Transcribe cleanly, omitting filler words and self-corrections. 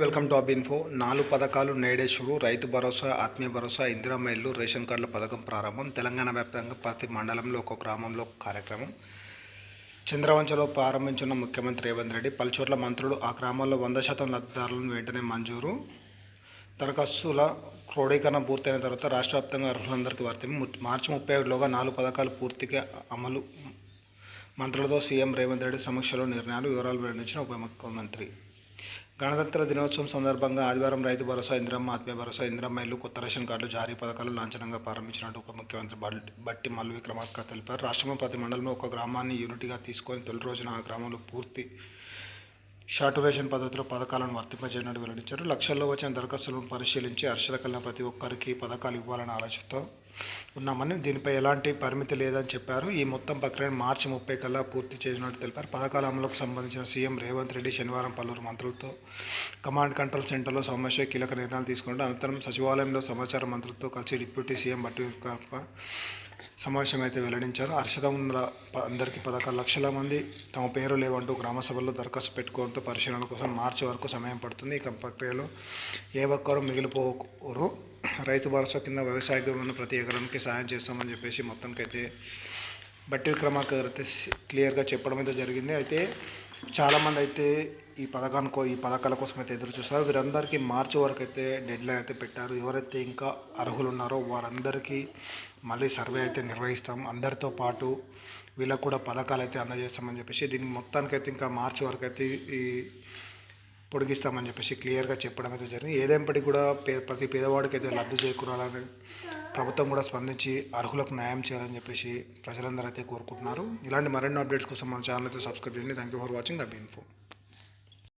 Welcome to info. 4 పథకాలు నేడే షురు. రైతు భరోసా, ఆత్మీయ భరోసా, ఇందిరమ్మ ఇల్లు, రేషన్ కార్డుల పథకం ప్రారంభం. తెలంగాణ వ్యాప్తంగా ప్రతి మండలంలో ఒక గ్రామంలో కార్యక్రమం. చంద్రవంచలో ప్రారంభించిన ముఖ్యమంత్రి రేవంత్ రెడ్డి. పలుచోట్ల మంత్రులు. ఆ గ్రామాల్లో 100% లబ్ధిదారులను వెంటనే మంజూరు. దరఖాస్తుల క్రోడీకరణ పూర్తయిన తర్వాత రాష్ట్ర వ్యాప్తంగా అర్హులందరికీ మార్చి 31లోగా 4 పథకాలు పూర్తిగా అమలు. మంత్రులతో సీఎం రేవంత్ రెడ్డి సమీక్షలో నిర్ణయాలు, వివరాలు వెల్లడించిన ఉప ముఖ్యమంత్రి. గణతంత్ర దినోత్సవం సందర్భంగా ఆదివారం రైతు భరోసా, ఇందిరమ్మ, ఆత్మీయ భరోసా, ఇందిరమ్మ ఇల్లు, కొత్త రేషన్ కార్డులు జారీ పథకాలు లాంఛనంగా ప్రారంభించినట్టు ఉప ముఖ్యమంత్రి బట్టి మల్లు విక్రమార్క తెలిపారు. రాష్ట్రంలో ప్రతి మండలంలో ఒక గ్రామాన్ని యూనిట్గా తీసుకొని తొలి రోజున ఆ గ్రామంలో పూర్తి షార్టురేషన్ పద్ధతిలో పథకాలను వర్తింపజేయనట్టు వెల్లడించారు. లక్షల్లో వచ్చిన దరఖాస్తులను పరిశీలించి హర్షలకల్లా ప్రతి ఒక్కరికి పథకాలు ఇవ్వాలనే ఆలోచనతో ఉన్నామని, దీనిపై ఎలాంటి పరిమితి లేదని చెప్పారు. ఈ మొత్తం ప్రక్రియను మార్చి 30 కల్లా పూర్తి చేసినట్టు తెలిపారు. పథకాల అమలుకు సంబంధించిన సీఎం రేవంత్ రెడ్డి శనివారం పలువురు మంత్రులతో కమాండ్ కంట్రోల్ సెంటర్లో సమావేశమై కీలక నిర్ణయాలు తీసుకున్నారు. అనంతరం సచివాలయంలో సమాచార మంత్రులతో కలిసి డిప్యూటీ సీఎం బట్టి విక్రమార్క సమావేశమైతే వెల్లడించారు. అర్హత ఉన్న అందరికీ పథకాలు. లక్షల మంది తమ పేరు లేవంటూ గ్రామ సభల్లో దరఖాస్తు పెట్టుకోవడంతో పరిశీలన కోసం మార్చి వరకు సమయం పడుతుంది. ఈ ప్రక్రియలో ఏ ఒక్కరూ మిగిలిపోరు. రైతు భరోసా కింద వ్యవసాయ భూములను ప్రతి ఎకరానికి సాయం చేస్తామని చెప్పేసి మొత్తానికైతే బట్టి విక్రమార్క అయితే క్లియర్గా చెప్పడం అయితే జరిగింది. అయితే చాలామంది అయితే ఈ పథకాల కోసం అయితే ఎదురు చూస్తారు. వీరందరికీ మార్చి వరకు అయితే డెడ్లైన్ అయితే పెట్టారు. ఎవరైతే ఇంకా అర్హులు ఉన్నారో వారందరికీ మళ్ళీ సర్వే అయితే నిర్వహిస్తాం. అందరితో పాటు వీళ్ళకు కూడా పథకాలు అయితే అందజేస్తామని చెప్పేసి, దీన్ని మొత్తానికైతే ఇంకా మార్చి వరకు అయితే ఈ పొడిగిస్తామని చెప్పేసి క్లియర్గా చెప్పడం అయితే జరిగింది. ఏదేపటికి కూడా ప్రతి పేదవాడికి అయితే లబ్ధి చేకూరాలని ప్రభుత్వం కూడా స్పందించి అర్హులకు న్యాయం చేయాలని చెప్పేసి ప్రజలందరూ అయితే కోరుకుంటున్నారు. ఇలాంటి మరిన్ని అప్డేట్స్ కోసం మన ఛానల్ అయితే సబ్స్క్రైబ్ చేయండి. Thank you for watching info.